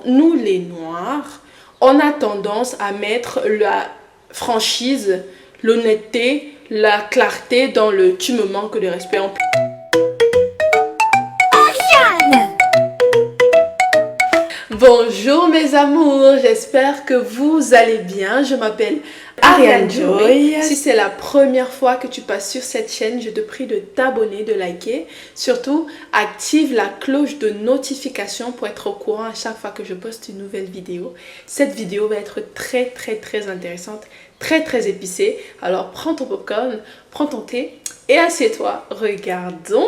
nous les Noirs, on a tendance à mettre la franchise, l'honnêteté, la clarté dans le « tu me manques de respect ». Bonjour mes amours, j'espère que vous allez bien. Je m'appelle Ariane Joy. Si c'est la première fois que tu passes sur cette chaîne, je te prie de t'abonner, de liker. Surtout, active la cloche de notification pour être au courant à chaque fois que je poste une nouvelle vidéo. Cette vidéo va être très intéressante, très épicée. Alors prends ton popcorn, prends ton thé et assieds-toi. Regardons.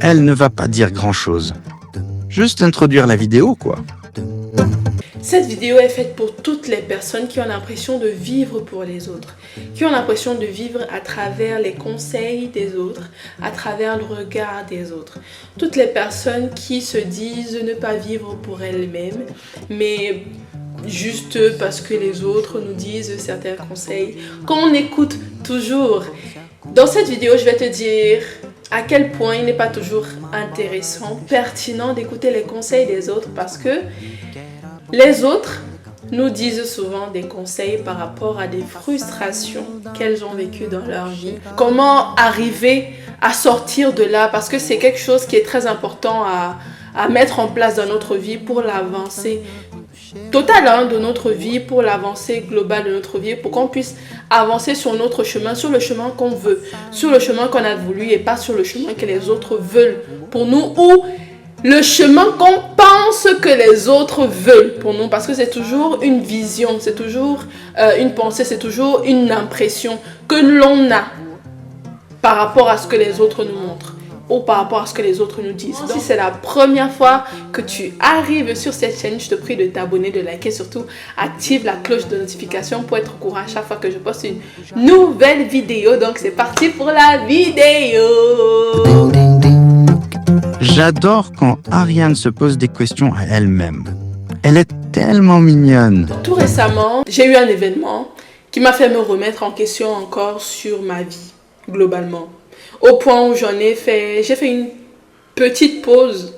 Elle ne va pas dire grand-chose. Juste introduire la vidéo, quoi. Cette vidéo est faite pour toutes les personnes qui ont l'impression de vivre pour les autres, qui ont l'impression de vivre à travers les conseils des autres, à travers le regard des autres. Toutes les personnes qui se disent ne pas vivre pour elles-mêmes, mais juste parce que les autres nous disent certains conseils qu'on écoute toujours. Dans cette vidéo, je vais te dire à quel point il n'est pas toujours intéressant, pertinent d'écouter les conseils des autres parce que les autres nous disent souvent des conseils par rapport à des frustrations qu'elles ont vécues dans leur vie. Comment arriver à sortir de là parce que c'est quelque chose qui est très important à mettre en place dans notre vie pour l'avancée totale de notre vie, pour l'avancée globale de notre vie, pour qu'on puisse avancer sur notre chemin, sur le chemin qu'on veut, sur le chemin qu'on a voulu et pas sur le chemin que les autres veulent pour nous ou le chemin qu'on pense que les autres veulent pour nous, parce que c'est toujours une vision, c'est toujours une pensée, c'est toujours une impression que l'on a par rapport à ce que les autres nous montrent ou par rapport à ce que les autres nous disent. Donc, si c'est la première fois que tu arrives sur cette chaîne, je te prie de t'abonner, de liker, surtout active la cloche de notification pour être au courant à chaque fois que je poste une nouvelle vidéo. Donc c'est parti pour la vidéo. J'adore quand Ariane se pose des questions à elle-même. Elle est tellement mignonne. Tout récemment, j'ai eu un événement qui m'a fait me remettre en question encore sur ma vie, globalement. Au point où j'ai fait une petite pause,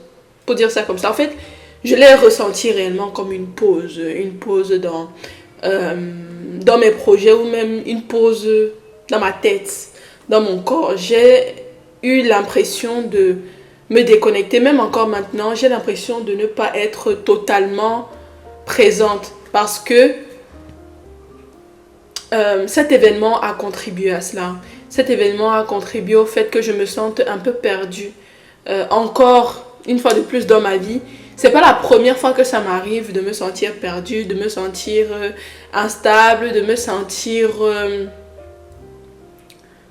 pour dire ça comme ça. En fait, je l'ai ressenti réellement comme une pause dans mes projets ou même une pause dans ma tête, dans mon corps. J'ai eu l'impression de me déconnecter, même encore maintenant, j'ai l'impression de ne pas être totalement présente parce que cet événement a contribué à cela. Cet événement a contribué au fait que je me sente un peu perdue. Encore une fois de plus dans ma vie, c'est pas la première fois que ça m'arrive de me sentir perdue, de me sentir instable, de me sentir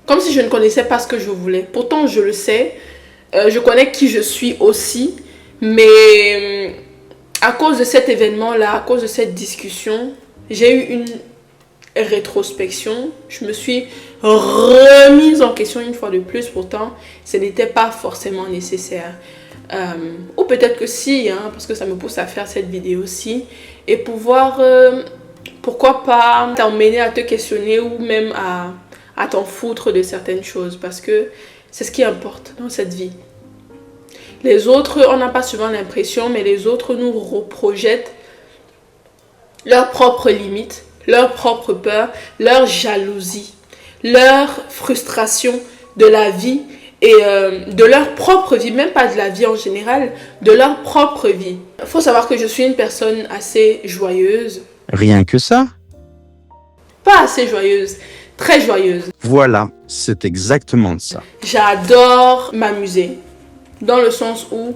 comme si je ne connaissais pas ce que je voulais. Pourtant, je le sais. Je connais qui je suis aussi, mais à cause de cet événement-là, à cause de cette discussion, j'ai eu une rétrospection. Je me suis remise en question une fois de plus. Pourtant, ce n'était pas forcément nécessaire. Ou peut-être que si, parce que ça me pousse à faire cette vidéo-ci et pouvoir, pourquoi pas, t'emmener à te questionner ou même à t'en foutre de certaines choses parce que c'est ce qui importe dans cette vie. Les autres, on n'a pas souvent l'impression, mais les autres nous reprojettent leurs propres limites, leurs propres peurs, leur jalousie, leur frustration de la vie et de leur propre vie, même pas de la vie en général, de leur propre vie. Il faut savoir que je suis une personne assez joyeuse. Rien que ça? Pas assez joyeuse. Très joyeuse. Voilà, c'est exactement ça. J'adore m'amuser, dans le sens où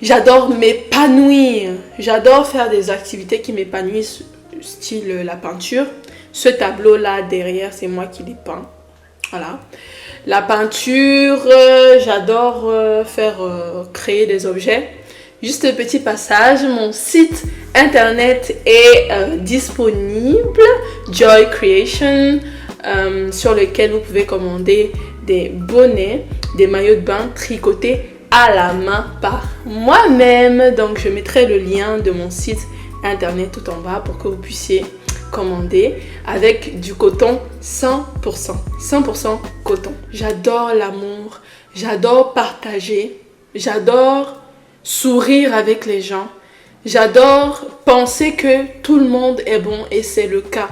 j'adore m'épanouir. J'adore faire des activités qui m'épanouissent, style la peinture. Ce tableau-là derrière, c'est moi qui l'ai peint. Voilà. La peinture, j'adore créer des objets. Juste un petit passage, mon site internet est disponible, Joy Creation. Sur lequel vous pouvez commander des bonnets, des maillots de bain tricotés à la main par moi-même. Donc je mettrai le lien de mon site internet tout en bas pour que vous puissiez commander avec du coton 100%. 100% coton. J'adore l'amour, j'adore partager, j'adore sourire avec les gens. J'adore penser que tout le monde est bon et c'est le cas.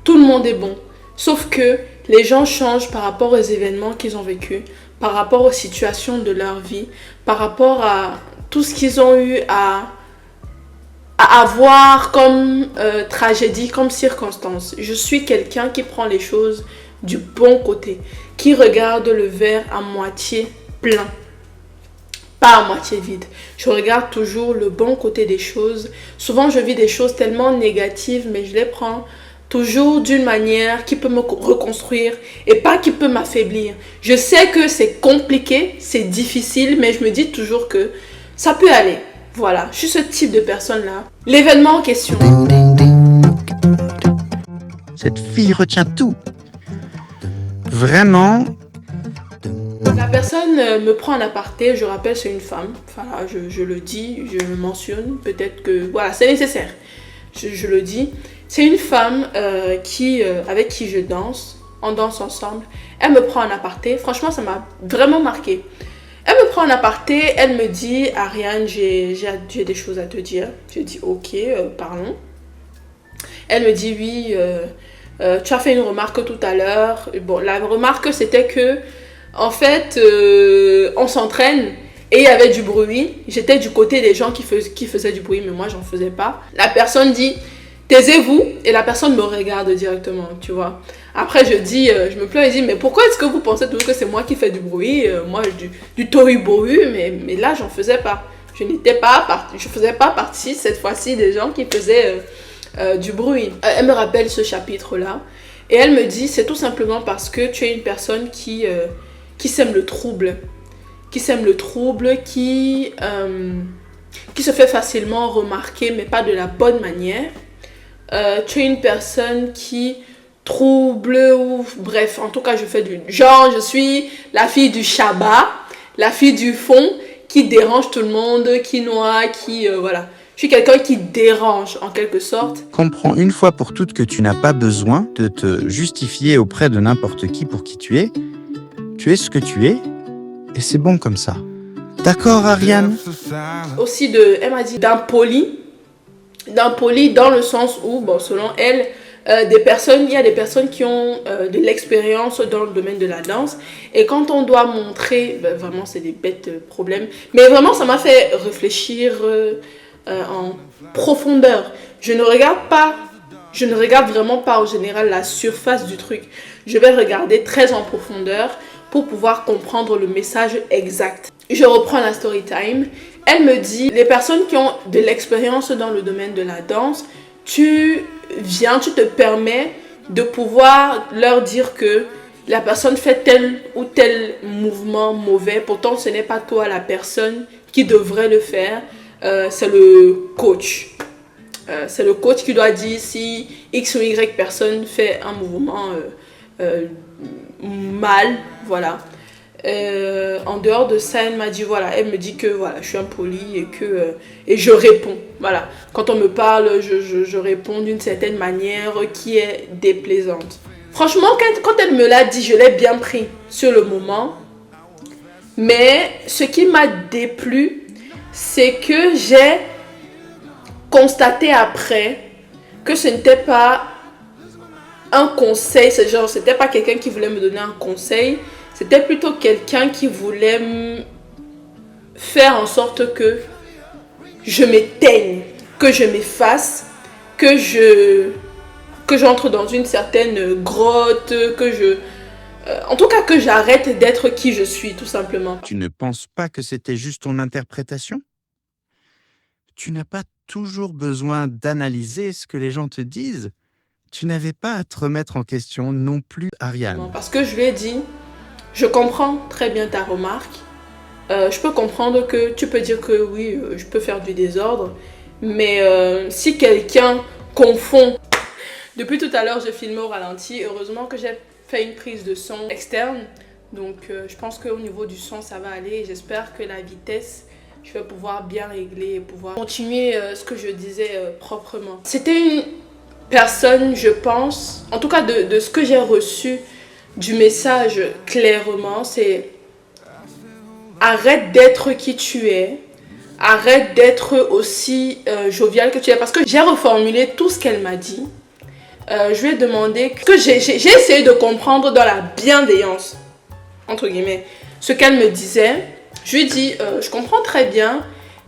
Tout le monde est bon. Sauf que les gens changent par rapport aux événements qu'ils ont vécus, par rapport aux situations de leur vie, par rapport à tout ce qu'ils ont eu à avoir comme tragédie, comme circonstance. Je suis quelqu'un qui prend les choses du bon côté, qui regarde le verre à moitié plein, pas à moitié vide. Je regarde toujours le bon côté des choses. Souvent, je vis des choses tellement négatives, mais je les prends toujours d'une manière qui peut me reconstruire et pas qui peut m'affaiblir. Je sais que c'est compliqué, c'est difficile, mais je me dis toujours que ça peut aller. Voilà, je suis ce type de personne-là. L'événement en question. Cette fille retient tout. Vraiment. La personne me prend en aparté, je rappelle, c'est une femme. Voilà, je le dis, je le mentionne. Peut-être que, voilà, c'est nécessaire. Je le dis. C'est une femme avec qui je danse. On danse ensemble. Elle me prend en aparté. Franchement, ça m'a vraiment marqué. Elle me prend en aparté. Elle me dit, Ariane, j'ai des choses à te dire. Je dis, ok, parlons. Elle me dit, oui, tu as fait une remarque tout à l'heure. Bon, la remarque, c'était que, en fait, on s'entraîne et il y avait du bruit. J'étais du côté des gens qui faisaient du bruit, mais moi, j'en faisais pas. La personne dit, taisez-vous, et la personne me regarde directement, tu vois. Après, je me plains et dis, mais pourquoi est-ce que vous pensez toujours que c'est moi qui fais du bruit? Moi, du tohu-bohu, mais là, j'en faisais pas. Je faisais pas partie, cette fois-ci, des gens qui faisaient du bruit. Elle me rappelle ce chapitre-là, et elle me dit, c'est tout simplement parce que tu es une personne qui sème le trouble. Qui sème le trouble, qui se fait facilement remarquer, mais pas de la bonne manière. Tu es une personne qui trouble, ou bref, en tout cas, je fais du genre, je suis la fille du Shabbat, la fille du fond, qui dérange tout le monde, qui noie, voilà. Je suis quelqu'un qui dérange, en quelque sorte. Comprends une fois pour toutes que tu n'as pas besoin de te justifier auprès de n'importe qui pour qui tu es. Tu es ce que tu es, et c'est bon comme ça. D'accord, Ariane? Aussi elle m'a dit d'impoli dans le sens où, bon, selon elle, il y a des personnes qui ont de l'expérience dans le domaine de la danse, et quand on doit montrer, vraiment c'est des bêtes problèmes, mais vraiment ça m'a fait réfléchir en profondeur. Je ne regarde vraiment pas en général la surface du truc. Je vais regarder très en profondeur pour pouvoir comprendre le message exact. Je reprends la story time. Elle me dit, les personnes qui ont de l'expérience dans le domaine de la danse, tu te permets de pouvoir leur dire que la personne fait tel ou tel mouvement mauvais. Pourtant, ce n'est pas toi la personne qui devrait le faire. C'est le coach. C'est le coach qui doit dire si X ou Y personne fait un mouvement mal, voilà. En dehors de ça, elle me dit que voilà, je suis impolie et je réponds. Voilà. Quand on me parle, je réponds d'une certaine manière qui est déplaisante. Franchement, quand elle me l'a dit, je l'ai bien pris sur le moment. Mais ce qui m'a déplu, c'est que j'ai constaté après que ce n'était pas un conseil, c'était pas quelqu'un qui voulait me donner un conseil, c'était plutôt quelqu'un qui voulait faire en sorte que je m'éteigne, que je m'efface, que j'entre dans une certaine grotte, en tout cas que j'arrête d'être qui je suis, tout simplement. Tu ne penses pas que c'était juste ton interprétation? Tu n'as pas toujours besoin d'analyser ce que les gens te disent. Tu n'avais pas à te remettre en question non plus, Ariane. Parce que je lui ai dit, je comprends très bien ta remarque. Je peux comprendre que tu peux dire que oui, je peux faire du désordre. Mais si quelqu'un confond... Depuis tout à l'heure, je filme au ralenti. Heureusement que j'ai fait une prise de son externe. Donc je pense qu'au niveau du son, ça va aller. J'espère que la vitesse, je vais pouvoir bien régler et pouvoir continuer ce que je disais proprement. C'était une personne, je pense, en tout cas de ce que j'ai reçu du message clairement, c'est arrête d'être qui tu es, arrête d'être aussi joviale que tu es. Parce que j'ai reformulé tout ce qu'elle m'a dit. Je lui ai demandé que j'ai essayé de comprendre dans la bienveillance, entre guillemets, ce qu'elle me disait. Je lui ai dit, je comprends très bien,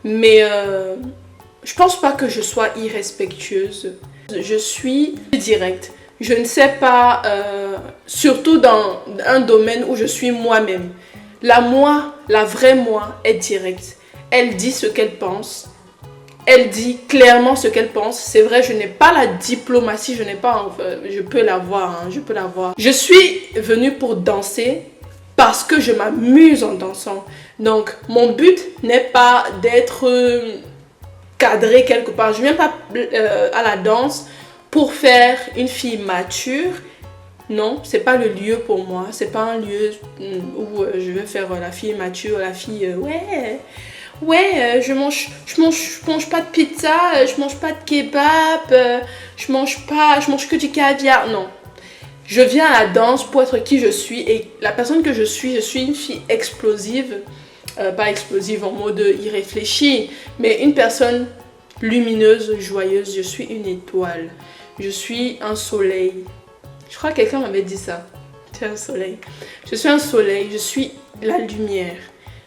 mais je pense pas que je sois irrespectueuse. Je suis directe. Je ne sais pas, surtout dans un domaine où je suis moi-même. La vraie moi est directe. Elle dit ce qu'elle pense. Elle dit clairement ce qu'elle pense. C'est vrai, je n'ai pas la diplomatie, je peux l'avoir, hein, je peux l'avoir. Je suis venue pour danser parce que je m'amuse en dansant. Donc, mon but n'est pas d'être cadrée quelque part. Je ne viens pas à la danse pour faire une fille mature. Non, c'est pas le lieu pour moi. C'est pas un lieu où je vais faire la fille mature, la fille je mange pas de pizza, je mange pas de kebab, je mange que du caviar. Non. Je viens à la danse pour être qui je suis et la personne que je suis une fille explosive, pas explosive en mode irréfléchi, mais une personne lumineuse, joyeuse. Je suis une étoile. Je suis un soleil. Je crois que quelqu'un m'avait dit ça. Tu es un soleil. Je suis un soleil, je suis la lumière.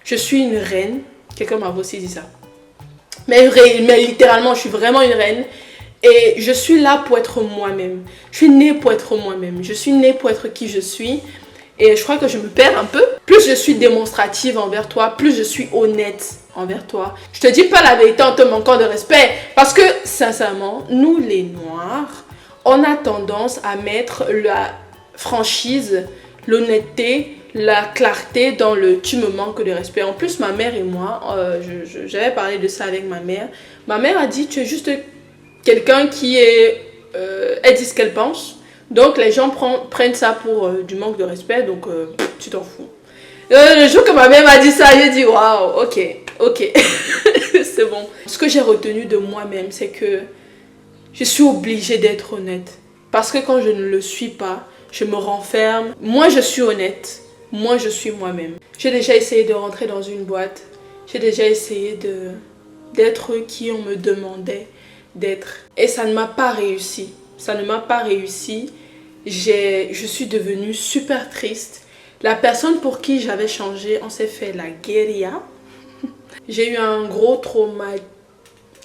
Je suis une reine. Quelqu'un m'a aussi dit ça. Mais littéralement, je suis vraiment une reine. Et je suis là pour être moi-même. Je suis née pour être moi-même. Je suis née pour être qui je suis. Et je crois que je me perds un peu. Plus je suis démonstrative envers toi, plus je suis honnête envers toi. Je te dis pas la vérité en te manquant de respect. Parce que, sincèrement, nous les Noirs, on a tendance à mettre la franchise, l'honnêteté, la clarté dans le tu me manques de respect. En plus, ma mère et moi, j'avais parlé de ça avec ma mère. Ma mère a dit tu es juste quelqu'un qui est... elle dit ce qu'elle pense. Donc les gens prennent ça pour du manque de respect. Donc tu t'en fous. Le jour que ma mère m'a dit ça, j'ai dit waouh, ok. C'est bon. Ce que j'ai retenu de moi-même, c'est que je suis obligée d'être honnête. Parce que quand je ne le suis pas, je me renferme. Moi, je suis honnête. Moi, je suis moi-même. J'ai déjà essayé de rentrer dans une boîte. J'ai déjà essayé d'être qui on me demandait d'être. Et ça ne m'a pas réussi. Ça ne m'a pas réussi. Je suis devenue super triste. La personne pour qui j'avais changé, on s'est fait la guérilla. J'ai eu un gros trauma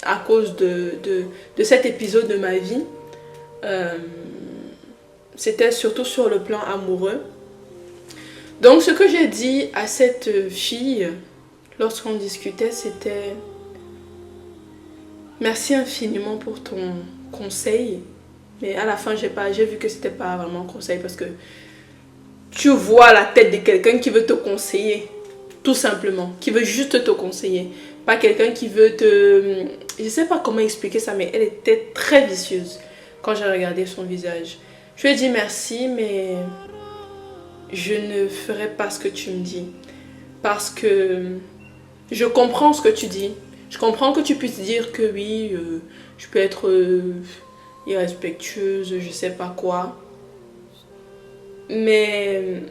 à cause de cet épisode de ma vie. C'était surtout sur le plan amoureux. Donc ce que j'ai dit à cette fille lorsqu'on discutait, c'était merci infiniment pour ton conseil. Mais à la fin, j'ai vu que c'était pas vraiment un conseil parce que tu vois la tête de quelqu'un qui veut te conseiller, tout simplement, qui veut juste te conseiller. Pas quelqu'un qui veut te... Je sais pas comment expliquer ça, mais elle était très vicieuse quand j'ai regardé son visage. Je lui ai dit merci, mais je ne ferai pas ce que tu me dis. Parce que je comprends ce que tu dis. Je comprends que tu puisses dire que oui, je peux être irrespectueuse, je sais pas quoi. Mais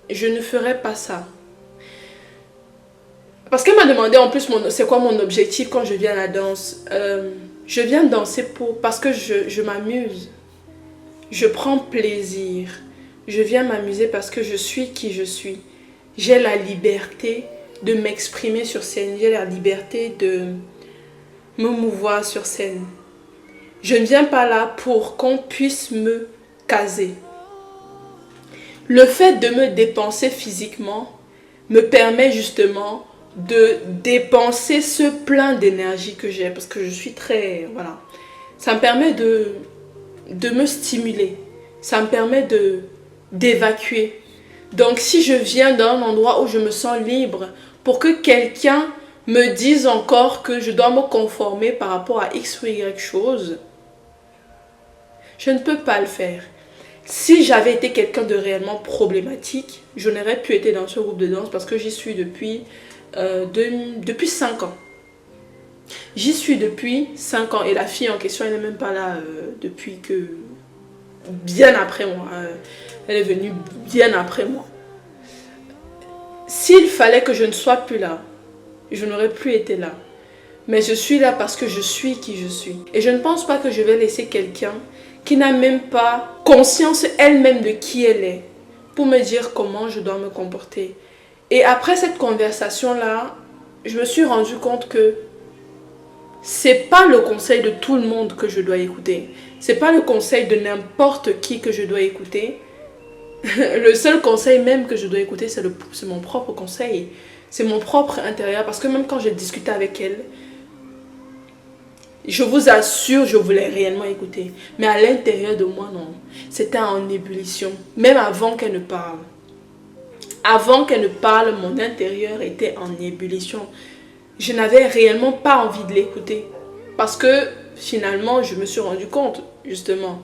je ne ferai pas ça. Parce qu'elle m'a demandé en plus c'est quoi mon objectif quand je viens à la danse. Je viens danser parce que je m'amuse. Je prends plaisir. Je viens m'amuser parce que je suis qui je suis. J'ai la liberté de m'exprimer sur scène. J'ai la liberté de me mouvoir sur scène. Je ne viens pas là pour qu'on puisse me caser. Le fait de me dépenser physiquement me permet justement de dépenser ce plein d'énergie que j'ai. Parce que je suis très... Voilà. Ça me permet de me stimuler. Ça me permet d'évacuer. Donc si je viens d'un endroit où je me sens libre, pour que quelqu'un me dise encore que je dois me conformer par rapport à X ou Y chose, je ne peux pas le faire. Si j'avais été quelqu'un de réellement problématique, je n'aurais pu être dans ce groupe de danse parce que j'y suis depuis 5 ans. J'y suis depuis 5 ans et la fille en question, elle n'est même pas là depuis que... Bien après moi. Elle est venue bien après moi. S'il fallait que je ne sois plus là, je n'aurais plus été là. Mais je suis là parce que je suis qui je suis. Et je ne pense pas que je vais laisser quelqu'un qui n'a même pas conscience elle-même de qui elle est pour me dire comment je dois me comporter. Et après cette conversation-là, je me suis rendu compte que c'est pas le conseil de tout le monde que je dois écouter. C'est pas le conseil de n'importe qui que je dois écouter. Le seul conseil même que je dois écouter, c'est mon propre conseil. C'est mon propre intérieur. Parce que même quand j'ai discuté avec elle, je vous assure, je voulais réellement écouter. Mais à l'intérieur de moi, non. C'était en ébullition. Même avant qu'elle ne parle. Avant qu'elle ne parle, mon intérieur était en ébullition. Je n'avais réellement pas envie de l'écouter. Parce que finalement, je me suis rendu compte, justement.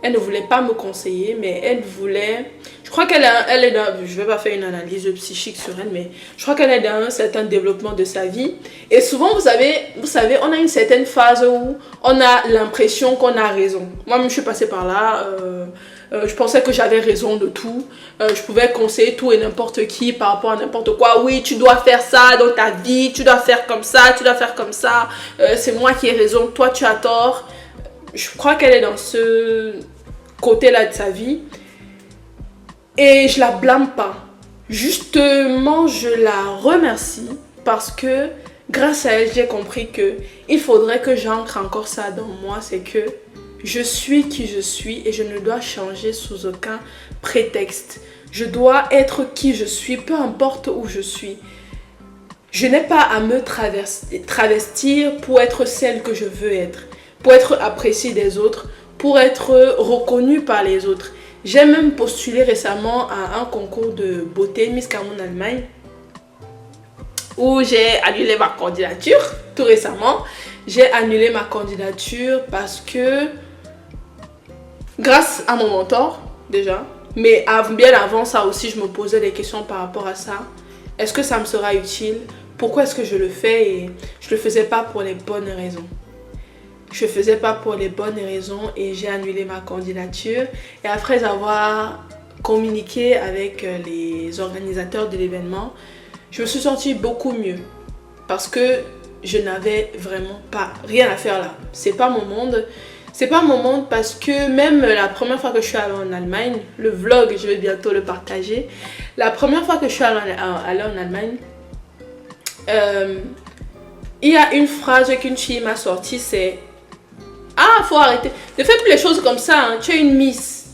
Elle ne voulait pas me conseiller, mais elle voulait... Je crois qu'elle est dans... Je ne vais pas faire une analyse psychique sur elle, mais je crois qu'elle est dans un certain développement de sa vie. Et souvent, vous savez, on a une certaine phase où on a l'impression qu'on a raison. Moi-même, je suis passée par là. Je pensais que j'avais raison de tout. Je pouvais conseiller tout et n'importe qui par rapport à n'importe quoi. Oui, tu dois faire ça dans ta vie. Tu dois faire comme ça. Tu dois faire comme ça. C'est moi qui ai raison. Toi, tu as tort. Je crois qu'elle est dans ce côté-là de sa vie. Et je la blâme pas. Justement, je la remercie parce que grâce à elle, j'ai compris que il faudrait que j'ancre encore ça dans moi. C'est que je suis qui je suis et je ne dois changer sous aucun prétexte. Je dois être qui je suis, peu importe où je suis. Je n'ai pas à me travestir pour être celle que je veux être, pour être appréciée des autres, pour être reconnue par les autres. J'ai même postulé récemment à un concours de beauté Miss Cameroun Allemagne où j'ai annulé ma candidature tout récemment. J'ai annulé ma candidature parce que grâce à mon mentor déjà, mais bien avant ça aussi je me posais des questions par rapport à ça. Est-ce que ça me sera utile? Pourquoi est-ce que je le fais? Et je le faisais pas pour les bonnes raisons. Je ne faisais pas pour les bonnes raisons et j'ai annulé ma candidature. Et après avoir communiqué avec les organisateurs de l'événement, je me suis sentie beaucoup mieux. Parce que je n'avais vraiment pas rien à faire là. C'est pas mon monde. C'est pas mon monde parce que même la première fois que je suis allée en Allemagne, le vlog, je vais bientôt le partager. La première fois que je suis allée en Allemagne, il y a une phrase qu'une fille m'a sortie, c'est ah, faut arrêter. Ne fais plus les choses comme ça, hein. Tu es une miss.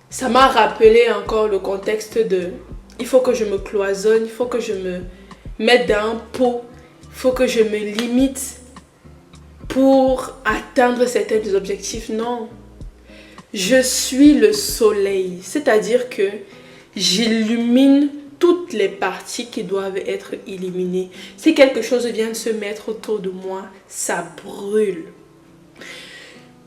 Ça m'a rappelé encore le contexte de il faut que je me cloisonne, il faut que je me mette dans un pot, il faut que je me limite pour atteindre certains objectifs. Non. Je suis le soleil, c'est-à-dire que j'illumine toutes les parties qui doivent être éliminées. Si quelque chose vient de se mettre autour de moi, ça brûle.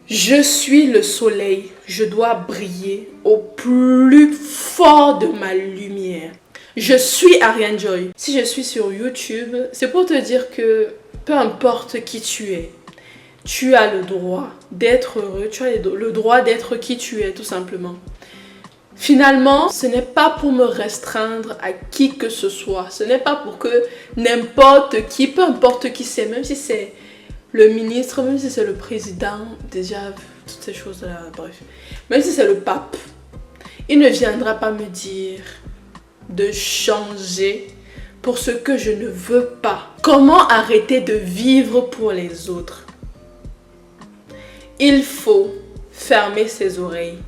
Je suis le soleil, je dois briller au plus fort de ma lumière. Je suis Ariane Joy. Si je suis sur YouTube, c'est pour te dire que peu importe qui tu es, tu as le droit d'être heureux, tu as le droit d'être qui tu es tout simplement. Finalement, ce n'est pas pour me restreindre à qui que ce soit. Ce n'est pas pour que n'importe qui, peu importe qui c'est, même si c'est le ministre, même si c'est le président, déjà, toutes ces choses-là, bref. Même si c'est le pape, il ne viendra pas me dire de changer pour ce que je ne veux pas. Comment arrêter de vivre pour les autres? Il faut fermer ses oreilles,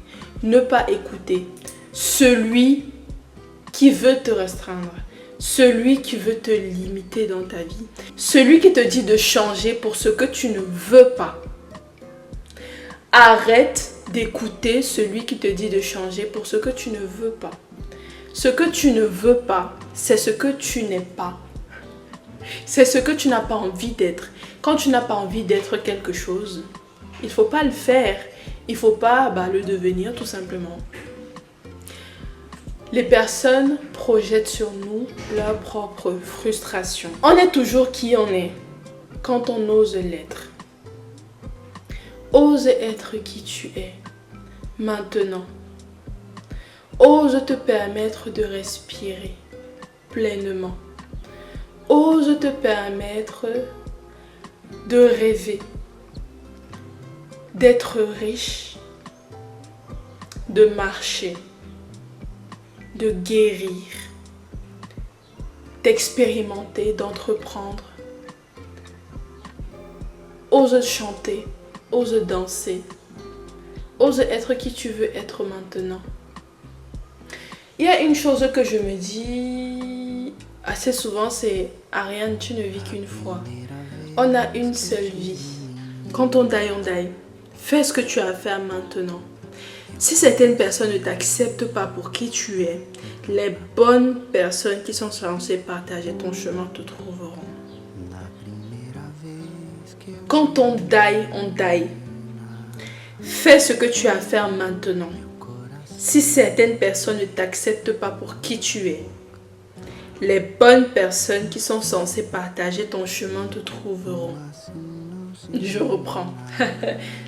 ne pas écouter celui qui veut te restreindre. Celui qui veut te limiter dans ta vie. Celui qui te dit de changer pour ce que tu ne veux pas. Arrête d'écouter celui qui te dit de changer pour ce que tu ne veux pas. Ce que tu ne veux pas, c'est ce que tu n'es pas. C'est ce que tu n'as pas envie d'être. Quand tu n'as pas envie d'être quelque chose, il ne faut pas le faire. Il ne faut pas le devenir tout simplement. Les personnes projettent sur nous leur propre frustration. On est toujours qui on est quand on ose l'être. Ose être qui tu es maintenant. Ose te permettre de respirer pleinement. Ose te permettre de rêver, d'être riche, de marcher, de guérir, d'expérimenter, d'entreprendre. Ose chanter, ose danser, ose être qui tu veux être maintenant. Il y a une chose que je me dis assez souvent, c'est Ariane, tu ne vis qu'une fois. On a une seule vie. Quand on die, on die. Fais ce que tu as à faire maintenant. Si certaines personnes ne t'acceptent pas pour qui tu es, les bonnes personnes qui sont censées partager ton chemin te trouveront. Quand on die, on die. Fais ce que tu as à faire maintenant. Si certaines personnes ne t'acceptent pas pour qui tu es, les bonnes personnes qui sont censées partager ton chemin te trouveront. Je reprends.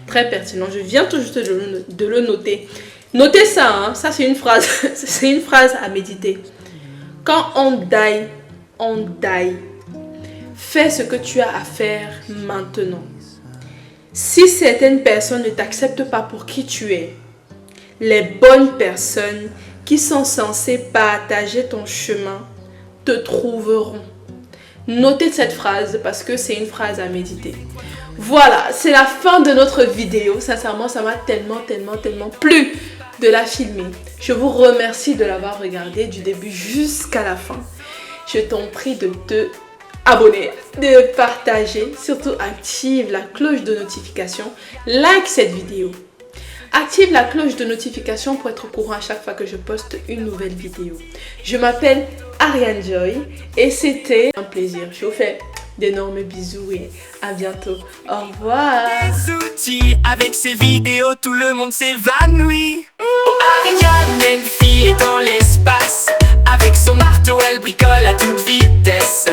Très pertinent. Je viens tout juste de le noter. Notez ça, hein? Ça c'est une phrase. C'est une phrase à méditer. Quand on die, on die. Fais ce que tu as à faire maintenant. Si certaines personnes ne t'acceptent pas pour qui tu es, les bonnes personnes qui sont censées partager ton chemin te trouveront. Notez cette phrase parce que c'est une phrase à méditer. Voilà, c'est la fin de notre vidéo. Sincèrement, ça m'a tellement plu de la filmer. Je vous remercie de l'avoir regardée du début jusqu'à la fin. Je t'en prie de te abonner, de partager, surtout active la cloche de notification, like cette vidéo. Active la cloche de notification pour être au courant à chaque fois que je poste une nouvelle vidéo. Je m'appelle Ariane Joy et c'était un plaisir. Je vous fais d'énormes bisous et à bientôt. Au revoir. Des outils, avec ces vidéos, tout le monde s'évanouit. Ariane, une fille est dans l'espace. Avec son marteau, elle bricole à toute vitesse.